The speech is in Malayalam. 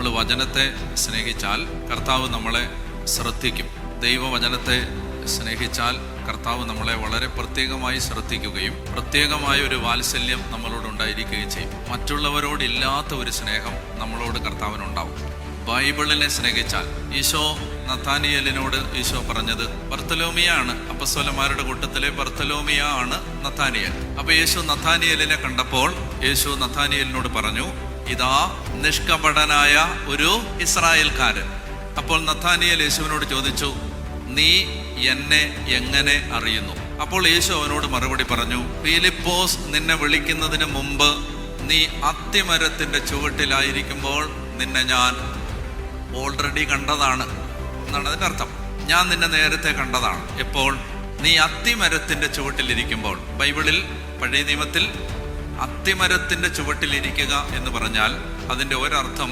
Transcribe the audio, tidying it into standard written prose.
നമ്മൾ വചനത്തെ സ്നേഹിച്ചാൽ കർത്താവ് നമ്മളെ ശ്രദ്ധിക്കും. ദൈവവചനത്തെ സ്നേഹിച്ചാൽ കർത്താവ് നമ്മളെ വളരെ പ്രത്യേകമായി ശ്രദ്ധിക്കുകയും പ്രത്യേകമായ ഒരു വാത്സല്യം നമ്മളോട് ഉണ്ടായിരിക്കുകയും ചെയ്യും. മറ്റുള്ളവരോടില്ലാത്ത ഒരു സ്നേഹം നമ്മളോട് കർത്താവിനുണ്ടാവും. ബൈബിളിനെ സ്നേഹിച്ചാൽ, ഈശോ നഥാനിയേലിനോട് ഈശോ പറഞ്ഞത് ബർത്തലോമിയാണ്, അപ്പസ്തോലന്മാരുടെ കൂട്ടത്തിലെ ബർത്തലോമിയ ആണ് നഥാനിയേൽ. അപ്പൊ യേശു നഥാനിയേലിനെ കണ്ടപ്പോൾ യേശു നഥാനിയേലിനോട് പറഞ്ഞു, ഇതാ നിഷ്കപടനായ ഒരു ഇസ്രായേൽക്കാരൻ. അപ്പോൾ നഥാനിയേൽ യേശുവിനോട് ചോദിച്ചു, നീ എന്നെ എങ്ങനെ അറിയുന്നു? അപ്പോൾ യേശു അവനോട് മറുപടി പറഞ്ഞു, ഫിലിപ്പോസ് നിന്നെ വിളിക്കുന്നതിന് മുമ്പ് നീ അത്തിമരത്തിന്റെ ചുവട്ടിലായിരിക്കുമ്പോൾ നിന്നെ ഞാൻ ഓൾറെഡി കണ്ടതാണ് എന്നാണ് അതിൻ്റെ അർത്ഥം. ഞാൻ നിന്നെ നേരത്തെ കണ്ടതാണ്. എപ്പോൾ? നീ അത്തിമരത്തിന്റെ ചുവട്ടിലിരിക്കുമ്പോൾ. ബൈബിളിൽ പഴയ നിയമത്തിൽ അത്തിമരത്തിന്റെ ചുവട്ടിലിരിക്കുക എന്ന് പറഞ്ഞാൽ അതിൻ്റെ ഒരർത്ഥം